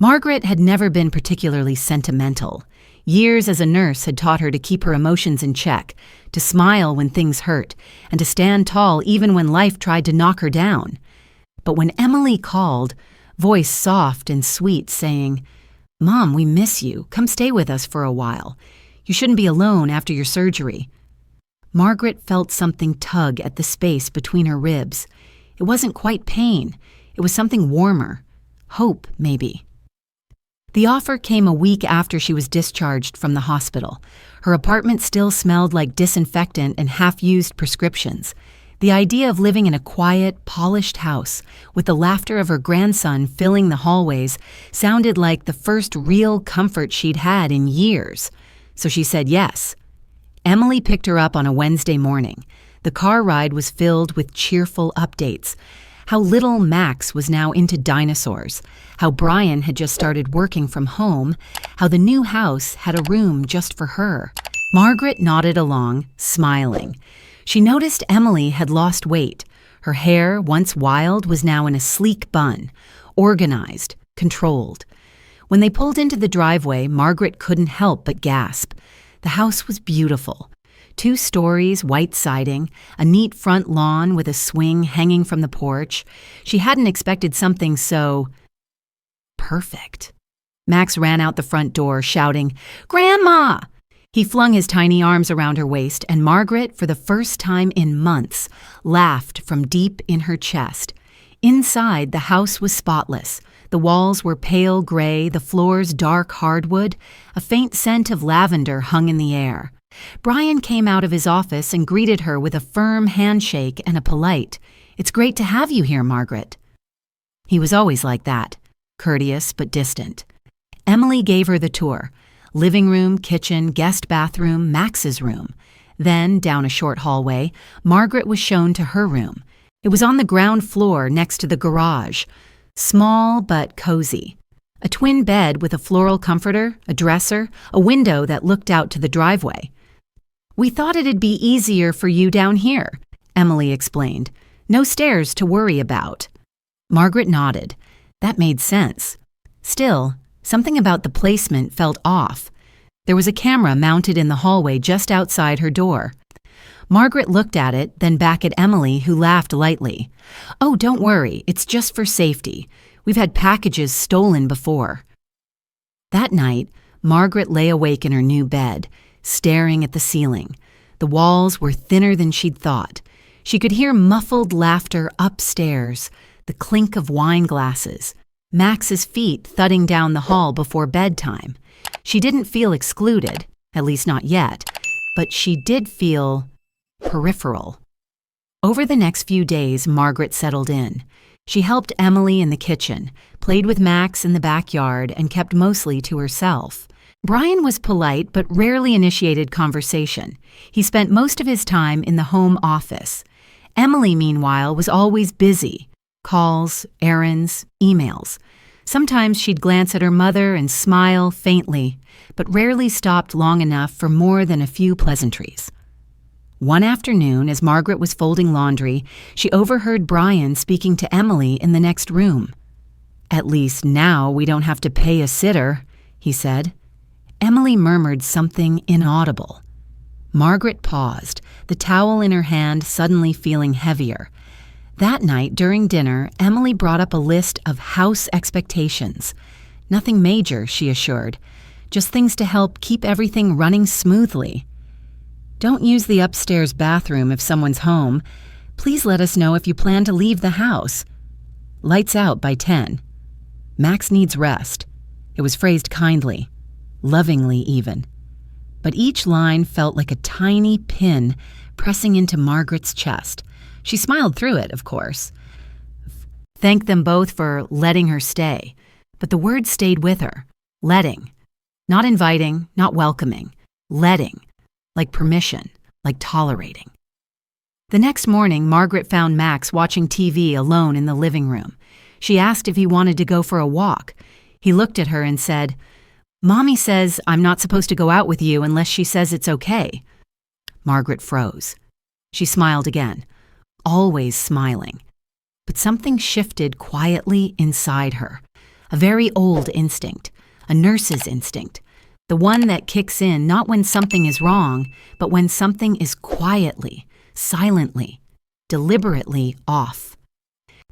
Margaret had never been particularly sentimental. Years as a nurse had taught her to keep her emotions in check, to smile when things hurt, and to stand tall even when life tried to knock her down. But when Emily called, voice soft and sweet, saying, "Mom, we miss you. Come stay with us for a while. You shouldn't be alone after your surgery." Margaret felt something tug at the space between her ribs. It wasn't quite pain. It was something warmer. Hope, maybe. The offer came a week after she was discharged from the hospital. Her apartment still smelled like disinfectant and half-used prescriptions. The idea of living in a quiet, polished house, with the laughter of her grandson filling the hallways, sounded like the first real comfort she'd had in years. So she said yes. Emily picked her up on a Wednesday morning. The car ride was filled with cheerful updates. How little Max was now into dinosaurs, how Brian had just started working from home, how the new house had a room just for her. Margaret nodded along, smiling. She noticed Emily had lost weight. Her hair, once wild, was now in a sleek bun, organized, controlled. When they pulled into the driveway, Margaret couldn't help but gasp. The house was beautiful. 2 stories, white siding, a neat front lawn with a swing hanging from the porch. She hadn't expected something so perfect. Max ran out the front door, shouting, "Grandma!" He flung his tiny arms around her waist, and Margaret, for the first time in months, laughed from deep in her chest. Inside, the house was spotless. The walls were pale gray, the floors dark hardwood. A faint scent of lavender hung in the air. Brian came out of his office and greeted her with a firm handshake and a polite, "It's great to have you here, Margaret." He was always like that, courteous but distant. Emily gave her the tour. Living room, kitchen, guest bathroom, Max's room. Then, down a short hallway, Margaret was shown to her room. It was on the ground floor next to the garage. Small but cozy. A twin bed with a floral comforter, a dresser, a window that looked out to the driveway. "We thought it'd be easier for you down here," Emily explained. "No stairs to worry about." Margaret nodded. That made sense. Still, something about the placement felt off. There was a camera mounted in the hallway just outside her door. Margaret looked at it, then back at Emily, who laughed lightly. "Oh, don't worry, it's just for safety. We've had packages stolen before." That night, Margaret lay awake in her new bed, staring at the ceiling. The walls were thinner than she'd thought. She could hear muffled laughter upstairs, the clink of wine glasses, Max's feet thudding down the hall before bedtime. She didn't feel excluded, at least not yet, but she did feel peripheral. Over the next few days, Margaret settled in. She helped Emily in the kitchen, played with Max in the backyard, and kept mostly to herself. Brian was polite but rarely initiated conversation. He spent most of his time in the home office. Emily, meanwhile, was always busy. Calls, errands, emails. Sometimes she'd glance at her mother and smile faintly, but rarely stopped long enough for more than a few pleasantries. One afternoon, as Margaret was folding laundry, she overheard Brian speaking to Emily in the next room. "At least now we don't have to pay a sitter," he said. Emily murmured something inaudible. Margaret paused, the towel in her hand suddenly feeling heavier. That night, during dinner, Emily brought up a list of house expectations. Nothing major, she assured. Just things to help keep everything running smoothly. "Don't use the upstairs bathroom if someone's home. Please let us know if you plan to leave the house. Lights out by 10. Max needs rest." It was phrased kindly, lovingly even. But each line felt like a tiny pin pressing into Margaret's chest. She smiled through it, of course. Thanked them both for letting her stay. But the word stayed with her. Letting. Not inviting, not welcoming. Letting. Like permission, like tolerating. The next morning, Margaret found Max watching TV alone in the living room. She asked if he wanted to go for a walk. He looked at her and said, "Mommy says I'm not supposed to go out with you unless she says it's okay." Margaret froze. She smiled again, always smiling. But something shifted quietly inside her. A very old instinct, a nurse's instinct, the one that kicks in not when something is wrong, but when something is quietly, silently, deliberately off.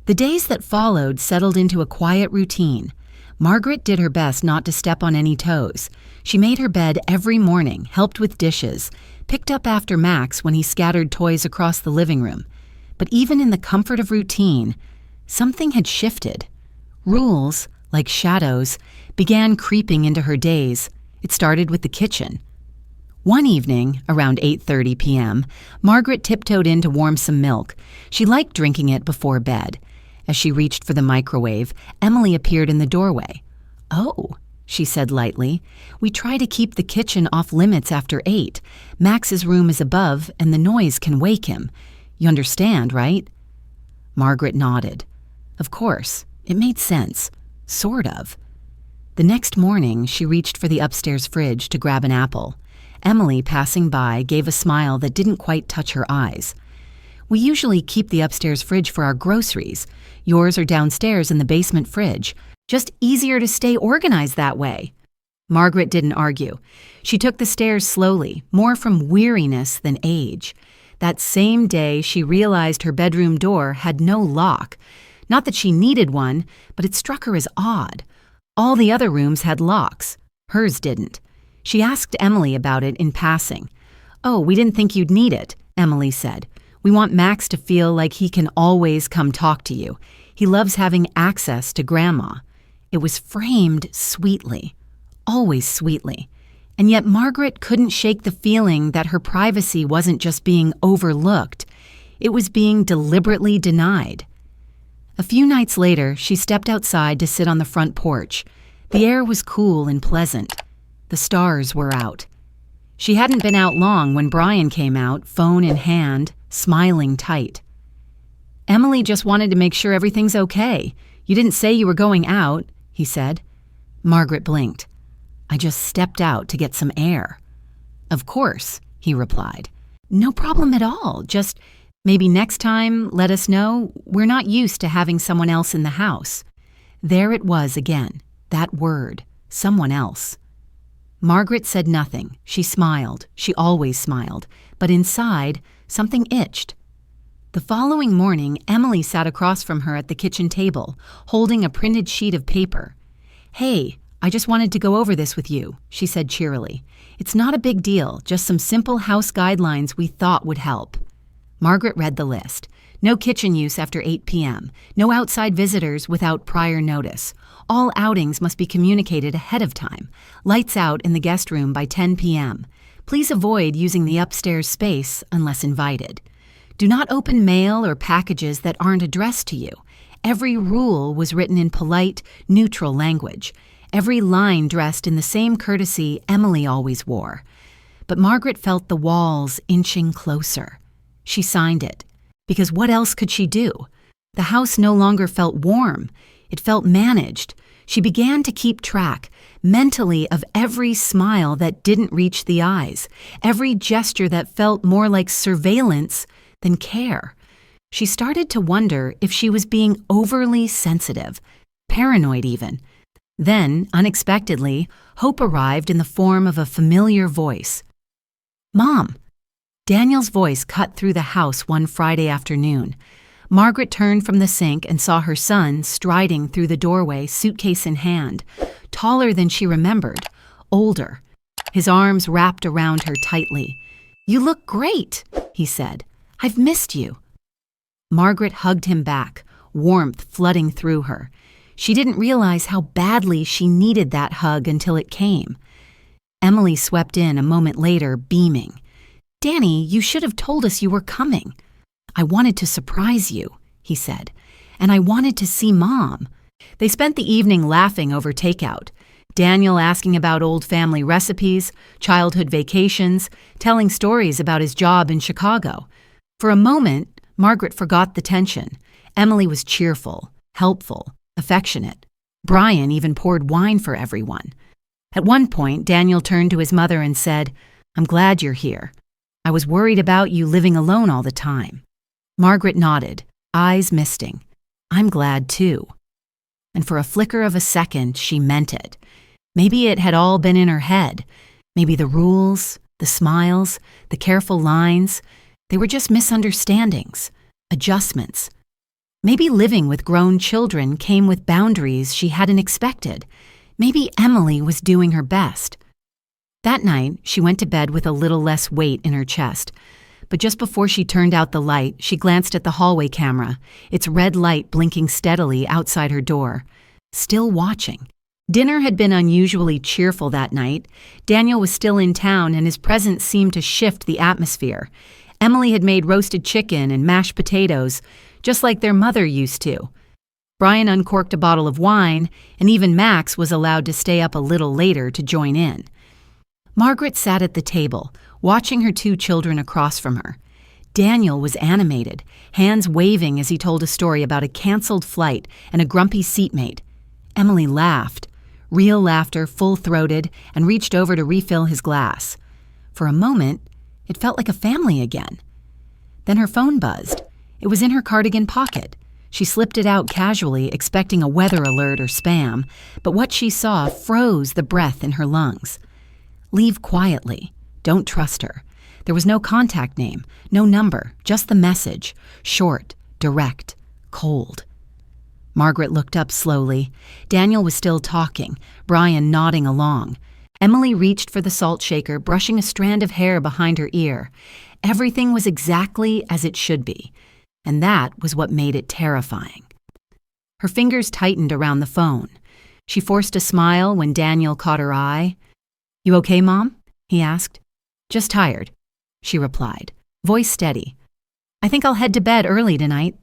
The days that followed settled into a quiet routine. Margaret did her best not to step on any toes. She made her bed every morning, helped with dishes, picked up after Max when he scattered toys across the living room. But even in the comfort of routine, something had shifted. Rules, like shadows, began creeping into her days. It started with the kitchen. One evening, around 8:30 p.m., Margaret tiptoed in to warm some milk. She liked drinking it before bed. As she reached for the microwave, Emily appeared in the doorway. "Oh," she said lightly, "we try to keep the kitchen off limits after 8. Max's room is above, and the noise can wake him. You understand, right?" Margaret nodded. Of course, it made sense. Sort of. The next morning, she reached for the upstairs fridge to grab an apple. Emily, passing by, gave a smile that didn't quite touch her eyes. "We usually keep the upstairs fridge for our groceries. Yours are downstairs in the basement fridge. Just easier to stay organized that way." Margaret didn't argue. She took the stairs slowly, more from weariness than age. That same day, she realized her bedroom door had no lock. Not that she needed one, but it struck her as odd. All the other rooms had locks. Hers didn't. She asked Emily about it in passing. "Oh, we didn't think you'd need it," Emily said. "We want Max to feel like he can always come talk to you. He loves having access to Grandma." It was framed sweetly, always sweetly. And yet Margaret couldn't shake the feeling that her privacy wasn't just being overlooked. It was being deliberately denied. A few nights later, she stepped outside to sit on the front porch. The air was cool and pleasant. The stars were out. She hadn't been out long when Brian came out, phone in hand, smiling tight. "Emily just wanted to make sure everything's okay. You didn't say you were going out," he said. Margaret blinked. "I just stepped out to get some air." "Of course," he replied. "No problem at all. Just maybe next time, let us know. We're not used to having someone else in the house." There it was again, that word, someone else. Margaret said nothing. She smiled. She always smiled. But inside, something itched. The following morning, Emily sat across from her at the kitchen table, holding a printed sheet of paper. "Hey, I just wanted to go over this with you," she said cheerily. "It's not a big deal, just some simple house guidelines we thought would help." Margaret read the list. No kitchen use after 8 p.m. No outside visitors without prior notice. All outings must be communicated ahead of time. Lights out in the guest room by 10 p.m. Please avoid using the upstairs space unless invited. Do not open mail or packages that aren't addressed to you. Every rule was written in polite, neutral language. Every line dressed in the same courtesy Emily always wore. But Margaret felt the walls inching closer. She signed it. Because what else could she do? The house no longer felt warm. It felt managed. She began to keep track, mentally, of every smile that didn't reach the eyes, every gesture that felt more like surveillance than care. She started to wonder if she was being overly sensitive, paranoid even. Then, unexpectedly, hope arrived in the form of a familiar voice. "Mom!" Daniel's voice cut through the house one Friday afternoon. Margaret turned from the sink and saw her son striding through the doorway, suitcase in hand, taller than she remembered, older, his arms wrapped around her tightly. "You look great," he said. "I've missed you." Margaret hugged him back, warmth flooding through her. She didn't realize how badly she needed that hug until it came. Emily swept in a moment later, beaming. "Danny, you should have told us you were coming." "I wanted to surprise you," he said, "and I wanted to see Mom." They spent the evening laughing over takeout. Daniel asking about old family recipes, childhood vacations, telling stories about his job in Chicago. For a moment, Margaret forgot the tension. Emily was cheerful, helpful, affectionate. Brian even poured wine for everyone. At one point, Daniel turned to his mother and said, "I'm glad you're here. I was worried about you living alone all the time." Margaret nodded, eyes misting. "I'm glad too." and for a flicker of a second, she meant it. Maybe it had all been in her head. Maybe the rules, the smiles, the careful lines, they were just misunderstandings, adjustments. Maybe living with grown children came with boundaries she hadn't expected. Maybe Emily was doing her best. That night, she went to bed with a little less weight in her chest. But just before she turned out the light, she glanced at the hallway camera, its red light blinking steadily outside her door. Still watching. Dinner had been unusually cheerful that night. Daniel was still in town, and his presence seemed to shift the atmosphere. Emily had made roasted chicken and mashed potatoes, just like their mother used to. Brian uncorked a bottle of wine, and even Max was allowed to stay up a little later to join in. Margaret sat at the table, watching her 2 children across from her. Daniel was animated, hands waving as he told a story about a canceled flight and a grumpy seatmate. Emily laughed, real laughter, full-throated, and reached over to refill his glass. For a moment, it felt like a family again. Then her phone buzzed. It was in her cardigan pocket. She slipped it out casually, expecting a weather alert or spam, but what she saw froze the breath in her lungs. Leave quietly. Don't trust her. There was no contact name, no number, just the message. Short, direct, cold. Margaret looked up slowly. Daniel was still talking, Brian nodding along. Emily reached for the salt shaker, brushing a strand of hair behind her ear. Everything was exactly as it should be, and that was what made it terrifying. Her fingers tightened around the phone. She forced a smile when Daniel caught her eye. "You okay, Mom?" he asked. "Just tired," she replied, voice steady. "I think I'll head to bed early tonight."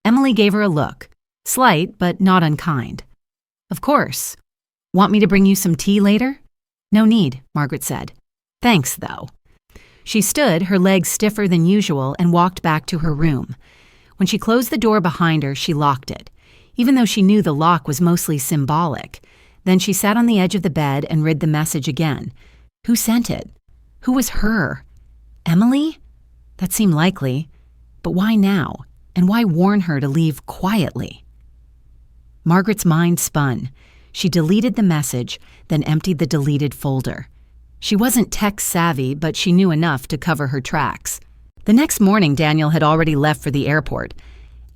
Emily gave her a look, slight but not unkind. "Of course. Want me to bring you some tea later?" "No need," Margaret said. "Thanks, though." She stood, her legs stiffer than usual, and walked back to her room. When she closed the door behind her, she locked it, even though she knew the lock was mostly symbolic. Then she sat on the edge of the bed and read the message again. Who sent it? Who was her? Emily? That seemed likely. But why now? And why warn her to leave quietly? Margaret's mind spun. She deleted the message, then emptied the deleted folder. She wasn't tech-savvy, but she knew enough to cover her tracks. The next morning, Daniel had already left for the airport.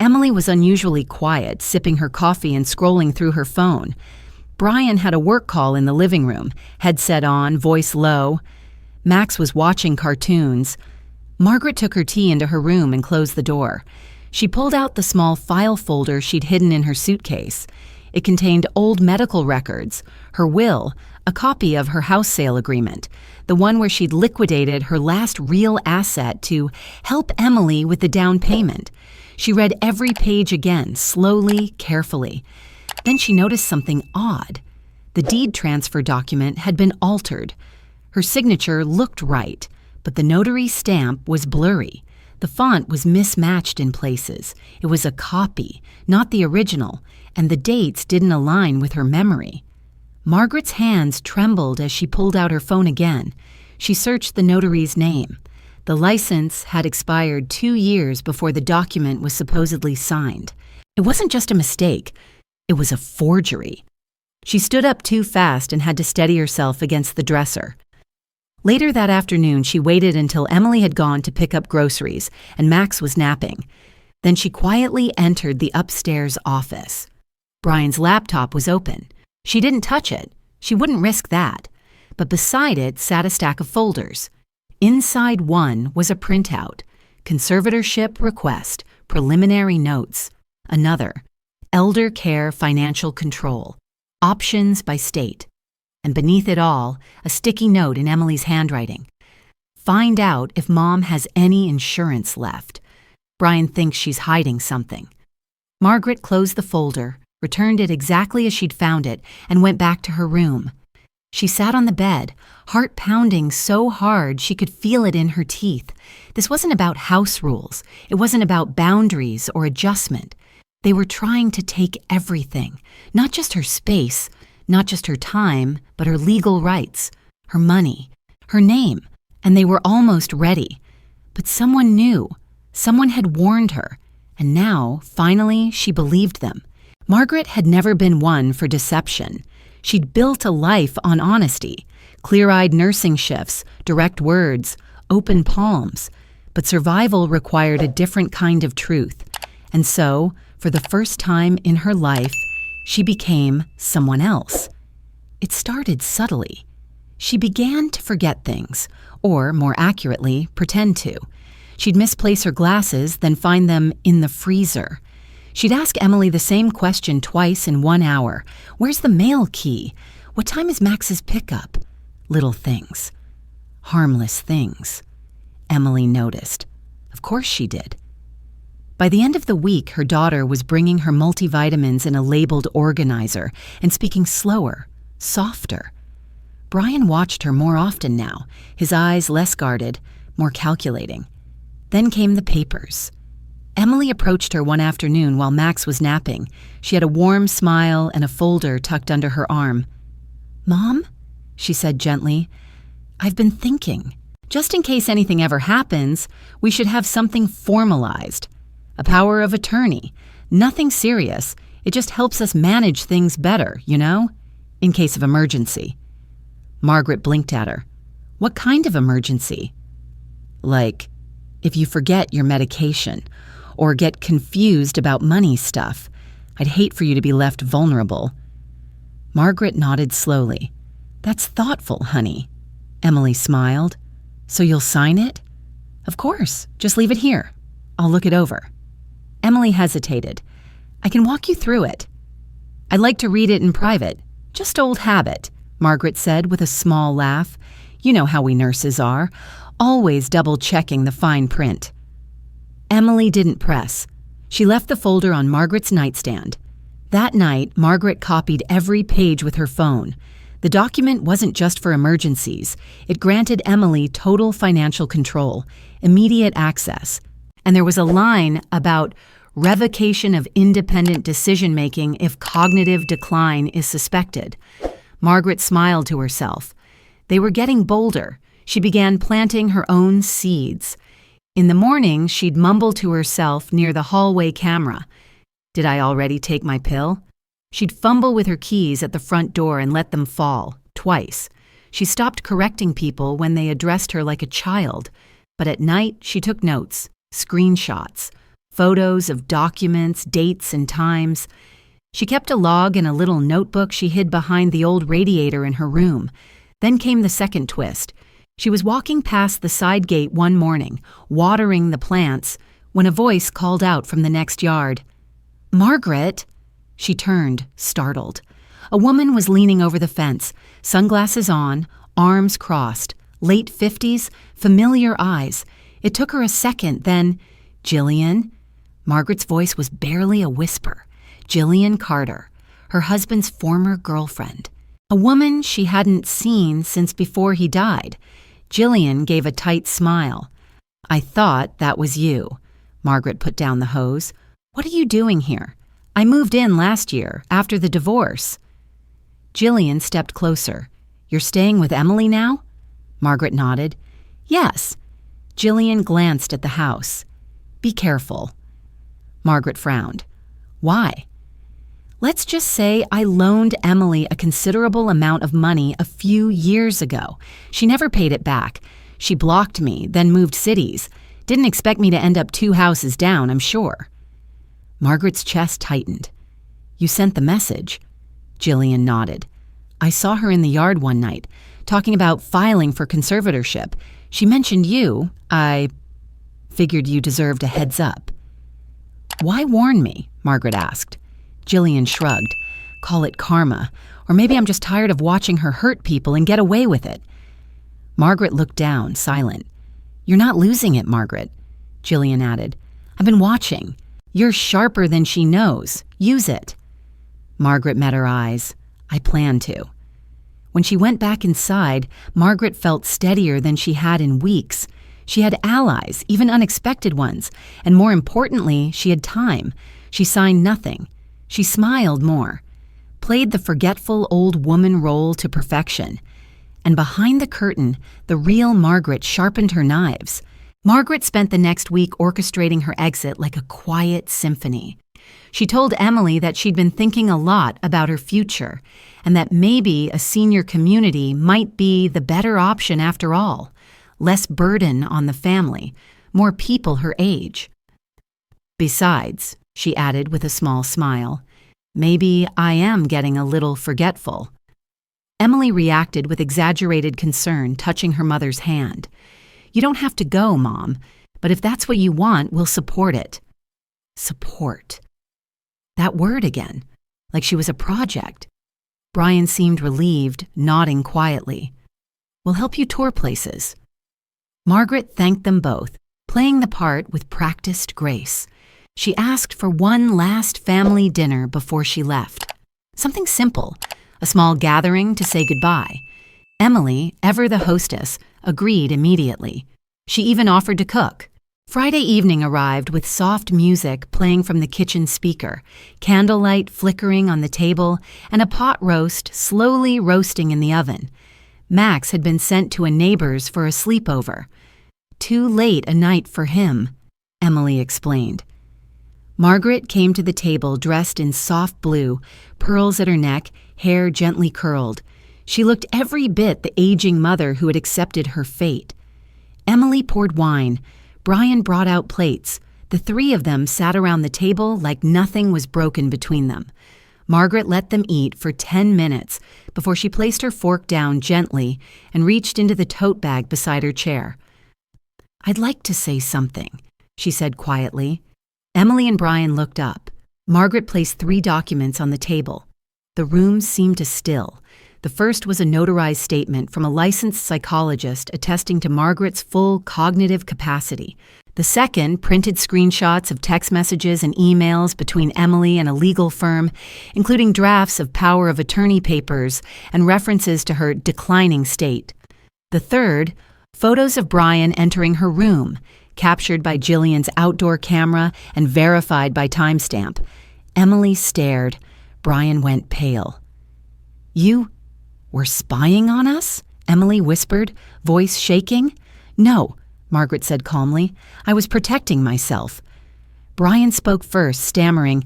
Emily was unusually quiet, sipping her coffee and scrolling through her phone. Brian had a work call in the living room, headset on, voice low. Max was watching cartoons. Margaret took her tea into her room and closed the door. She pulled out the small file folder she'd hidden in her suitcase. It contained old medical records, her will, a copy of her house sale agreement, the one where she'd liquidated her last real asset to help Emily with the down payment. She read every page again, slowly, carefully. Then she noticed something odd. The deed transfer document had been altered. Her signature looked right, but the notary stamp was blurry. The font was mismatched in places. It was a copy, not the original, and the dates didn't align with her memory. Margaret's hands trembled as she pulled out her phone again. She searched the notary's name. The license had expired 2 years before the document was supposedly signed. It wasn't just a mistake. It was a forgery. She stood up too fast and had to steady herself against the dresser. Later that afternoon, she waited until Emily had gone to pick up groceries and Max was napping. Then she quietly entered the upstairs office. Brian's laptop was open. She didn't touch it. She wouldn't risk that. But beside it sat a stack of folders. Inside one was a printout. Conservatorship request, preliminary notes. Another, elder care financial control, options by state. And beneath it all, a sticky note in Emily's handwriting. Find out if Mom has any insurance left. Brian thinks she's hiding something. Margaret closed the folder, returned it exactly as she'd found it, and went back to her room. She sat on the bed, heart pounding so hard she could feel it in her teeth. This wasn't about house rules. It wasn't about boundaries or adjustment. They were trying to take everything, not just her space, not just her time, but her legal rights, her money, her name, and they were almost ready. But someone knew. Someone had warned her, and now, finally, she believed them. Margaret had never been one for deception. She'd built a life on honesty, clear-eyed nursing shifts, direct words, open palms. But survival required a different kind of truth. And so, for the first time in her life, she became someone else. It started subtly. She began to forget things, or more accurately, pretend to. She'd misplace her glasses, then find them in the freezer. She'd ask Emily the same question twice in 1 hour. Where's the mail key? What time is Max's pickup? Little things. Harmless things. Emily noticed. Of course she did. By the end of the week, her daughter was bringing her multivitamins in a labeled organizer and speaking slower, softer. Brian watched her more often now, his eyes less guarded, more calculating. Then came the papers. Emily approached her one afternoon while Max was napping. She had a warm smile and a folder tucked under her arm. "Mom," she said gently, "I've been thinking. Just in case anything ever happens, we should have something formalized. A power of attorney. Nothing serious. It just helps us manage things better, you know? In case of emergency." Margaret blinked at her. "What kind of emergency?" "Like, if you forget your medication, or get confused about money stuff. I'd hate for you to be left vulnerable." Margaret nodded slowly. "That's thoughtful, honey." Emily smiled. "So you'll sign it?" "Of course. Just leave it here. I'll look it over." Emily hesitated. "I can walk you through it." "I'd like to read it in private. Just old habit," Margaret said with a small laugh. "You know how we nurses are, always double-checking the fine print." Emily didn't press. She left the folder on Margaret's nightstand. That night, Margaret copied every page with her phone. The document wasn't just for emergencies. It granted Emily total financial control, immediate access. And there was a line about revocation of independent decision-making if cognitive decline is suspected. Margaret smiled to herself. They were getting bolder. She began planting her own seeds. In the morning, she'd mumble to herself near the hallway camera. "Did I already take my pill?" She'd fumble with her keys at the front door and let them fall, twice. She stopped correcting people when they addressed her like a child. But at night, she took notes, screenshots, photos of documents, dates, and times. She kept a log in a little notebook she hid behind the old radiator in her room. Then came the second twist. She was walking past the side gate one morning, watering the plants, when a voice called out from the next yard. "Margaret!" She turned, startled. A woman was leaning over the fence, sunglasses on, arms crossed, late 50s, familiar eyes. It took her a second, then, "Jillian?" Margaret's voice was barely a whisper. Jillian Carter, her husband's former girlfriend. A woman she hadn't seen since before he died. Jillian gave a tight smile. "I thought that was you." Margaret put down the hose. "What are you doing here?" "I moved in last year, after the divorce." Jillian stepped closer. "You're staying with Emily now?" Margaret nodded. "Yes." Jillian glanced at the house. "Be careful." Margaret frowned. "Why?" "Let's just say I loaned Emily a considerable amount of money a few years ago. She never paid it back. She blocked me, then moved cities. Didn't expect me to end up 2 houses down, I'm sure." Margaret's chest tightened. "You sent the message?" Jillian nodded. "I saw her in the yard one night, talking about filing for conservatorship. She mentioned you. I figured you deserved a heads up." "Why warn me?" Margaret asked. Jillian shrugged. "Call it karma. Or maybe I'm just tired of watching her hurt people and get away with it." Margaret looked down, silent. "You're not losing it, Margaret," Jillian added. "I've been watching. You're sharper than she knows. Use it." Margaret met her eyes. "I plan to." When she went back inside, Margaret felt steadier than she had in weeks. She had allies, even unexpected ones, and more importantly, she had time. She signed nothing. She smiled more, played the forgetful old woman role to perfection. And behind the curtain, the real Margaret sharpened her knives. Margaret spent the next week orchestrating her exit like a quiet symphony. She told Emily that she'd been thinking a lot about her future and that maybe a senior community might be the better option after all. Less burden on the family, more people her age. Besides, she added with a small smile, maybe I am getting a little forgetful. Emily reacted with exaggerated concern, touching her mother's hand. You don't have to go, Mom, but if that's what you want, we'll support it. Support. That word again, like she was a project. Brian seemed relieved, nodding quietly. We'll help you tour places. Margaret thanked them both, playing the part with practiced grace. She asked for one last family dinner before she left. Something simple, a small gathering to say goodbye. Emily, ever the hostess, agreed immediately. She even offered to cook. Friday evening arrived with soft music playing from the kitchen speaker, candlelight flickering on the table, and a pot roast slowly roasting in the oven. Max had been sent to a neighbor's for a sleepover. Too late a night for him, Emily explained. Margaret came to the table dressed in soft blue, pearls at her neck, hair gently curled. She looked every bit the aging mother who had accepted her fate. Emily poured wine. Brian brought out plates. The three of them sat around the table like nothing was broken between them. Margaret let them eat for 10 minutes before she placed her fork down gently and reached into the tote bag beside her chair. I'd like to say something, she said quietly. Emily and Brian looked up. Margaret placed 3 documents on the table. The room seemed to still. The first was a notarized statement from a licensed psychologist attesting to Margaret's full cognitive capacity. The second, printed screenshots of text messages and emails between Emily and a legal firm, including drafts of power of attorney papers and references to her declining state. The third, photos of Brian entering her room, captured by Jillian's outdoor camera and verified by timestamp. Emily stared. Brian went pale. You were spying on us? Emily whispered, voice shaking. No, Margaret said calmly. I was protecting myself. Brian spoke first, stammering,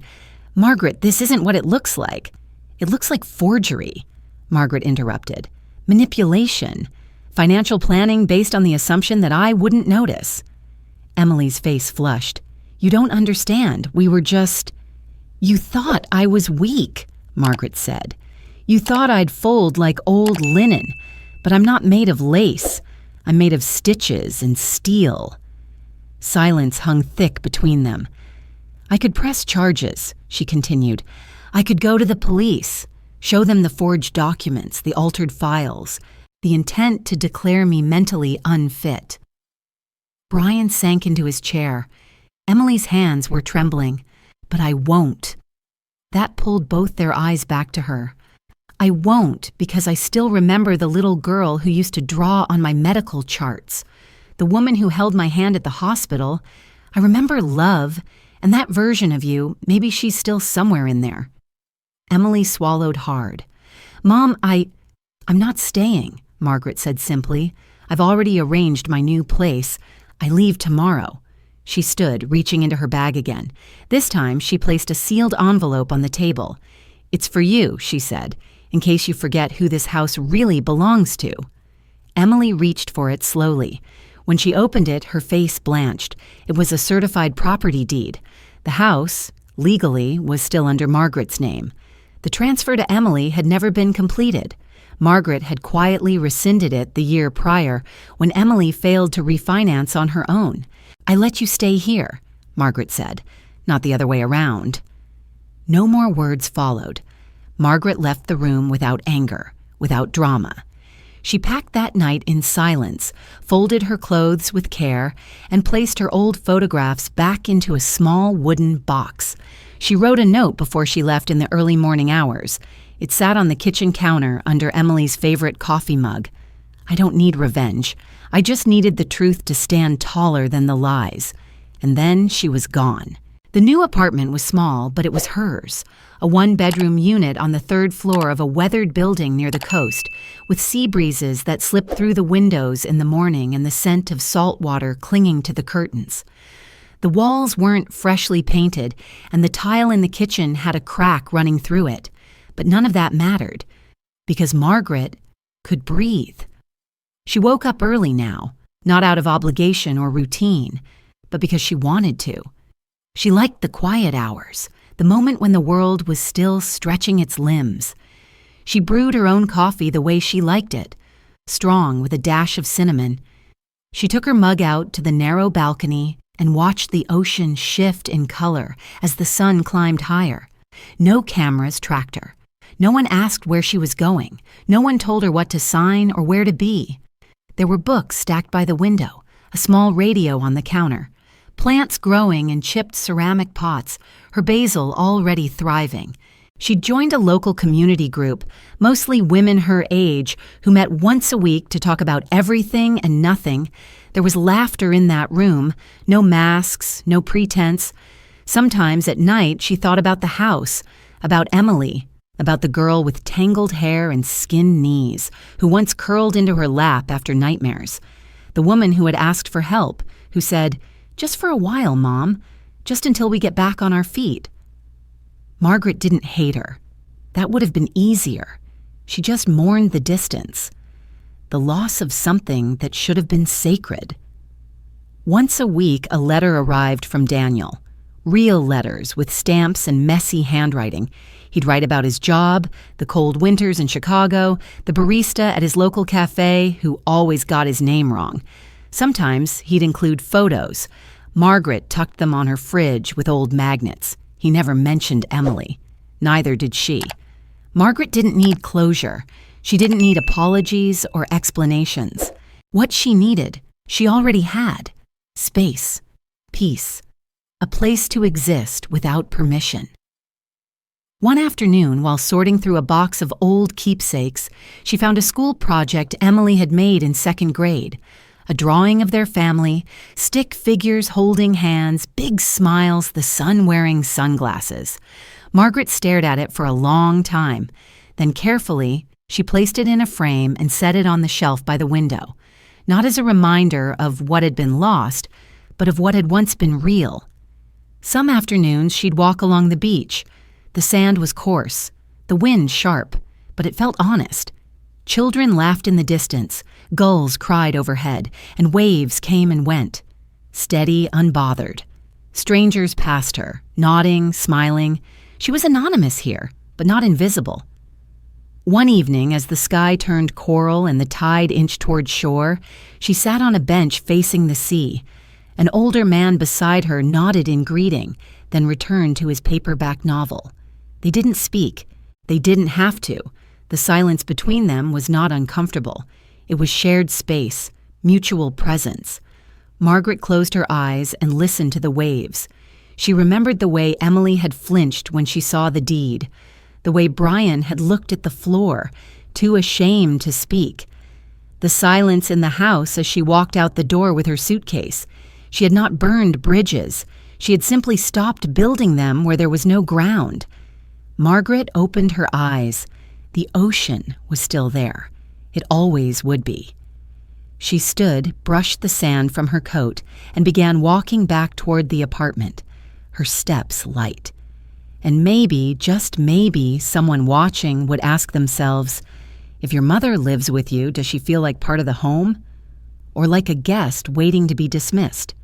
Margaret, this isn't what it looks like. It looks like forgery, Margaret interrupted. Manipulation. Financial planning based on the assumption that I wouldn't notice. Emily's face flushed. You don't understand. We were just... You thought I was weak, Margaret said. You thought I'd fold like old linen, but I'm not made of lace. I'm made of stitches and steel. Silence hung thick between them. I could press charges, she continued. I could go to the police, show them the forged documents, the altered files, the intent to declare me mentally unfit. Brian sank into his chair. Emily's hands were trembling. But I won't. That pulled both their eyes back to her. I won't because I still remember the little girl who used to draw on my medical charts. The woman who held my hand at the hospital. I remember love, and that version of you, maybe she's still somewhere in there. Emily swallowed hard. Mom, I'm not staying, Margaret said simply. I've already arranged my new place. I leave tomorrow. She stood, reaching into her bag again. This time, she placed a sealed envelope on the table. It's for you, she said, in case you forget who this house really belongs to. Emily reached for it slowly. When she opened it, her face blanched. It was a certified property deed. The house, legally, was still under Margaret's name. The transfer to Emily had never been completed. Margaret had quietly rescinded it the year prior when Emily failed to refinance on her own. I let you stay here, Margaret said, not the other way around. No more words followed. Margaret left the room without anger, without drama. She packed that night in silence, folded her clothes with care, and placed her old photographs back into a small wooden box. She wrote a note before she left in the early morning hours. It sat on the kitchen counter under Emily's favorite coffee mug. I don't need revenge. I just needed the truth to stand taller than the lies. And then she was gone. The new apartment was small, but it was hers. A 1-bedroom unit on the 3rd floor of a weathered building near the coast, with sea breezes that slipped through the windows in the morning and the scent of salt water clinging to the curtains. The walls weren't freshly painted, and the tile in the kitchen had a crack running through it. But none of that mattered, because Margaret could breathe. She woke up early now, not out of obligation or routine, but because she wanted to. She liked the quiet hours, the moment when the world was still stretching its limbs. She brewed her own coffee the way she liked it, strong with a dash of cinnamon. She took her mug out to the narrow balcony and watched the ocean shift in color as the sun climbed higher. No cameras tracked her. No one asked where she was going. No one told her what to sign or where to be. There were books stacked by the window, a small radio on the counter, plants growing in chipped ceramic pots, her basil already thriving. She'd joined a local community group, mostly women her age, who met once a week to talk about everything and nothing. There was laughter in that room, no masks, no pretense. Sometimes at night she thought about the house, about Emily, about the girl with tangled hair and skinned knees, who once curled into her lap after nightmares. The woman who had asked for help, who said, "Just for a while, Mom, just until we get back on our feet." Margaret didn't hate her. That would have been easier. She just mourned the distance, the loss of something that should have been sacred. Once a week, a letter arrived from Daniel. Real letters with stamps and messy handwriting. He'd write about his job, the cold winters in Chicago, the barista at his local cafe who always got his name wrong. Sometimes he'd include photos. Margaret tucked them on her fridge with old magnets. He never mentioned Emily. Neither did she. Margaret didn't need closure. She didn't need apologies or explanations. What she needed, she already had. Space, peace, a place to exist without permission. One afternoon, while sorting through a box of old keepsakes, she found a school project Emily had made in second grade. A drawing of their family, stick figures holding hands, big smiles, the sun wearing sunglasses. Margaret stared at it for a long time. Then carefully, she placed it in a frame and set it on the shelf by the window, not as a reminder of what had been lost, but of what had once been real. Some afternoons she'd walk along the beach. The sand was coarse, the wind sharp, but it felt honest. Children laughed in the distance, gulls cried overhead, and waves came and went. Steady, unbothered. Strangers passed her, nodding, smiling. She was anonymous here, but not invisible. One evening, as the sky turned coral and the tide inched toward shore, she sat on a bench facing the sea. An older man beside her nodded in greeting, then returned to his paperback novel. They didn't speak. They didn't have to. The silence between them was not uncomfortable. It was shared space, mutual presence. Margaret closed her eyes and listened to the waves. She remembered the way Emily had flinched when she saw the deed, the way Brian had looked at the floor, too ashamed to speak. The silence in the house as she walked out the door with her suitcase. She had not burned bridges. She had simply stopped building them where there was no ground. Margaret opened her eyes. The ocean was still there. It always would be. She stood, brushed the sand from her coat, and began walking back toward the apartment, her steps light. And maybe, just maybe, someone watching would ask themselves, if your mother lives with you, does she feel like part of the home? Or like a guest waiting to be dismissed?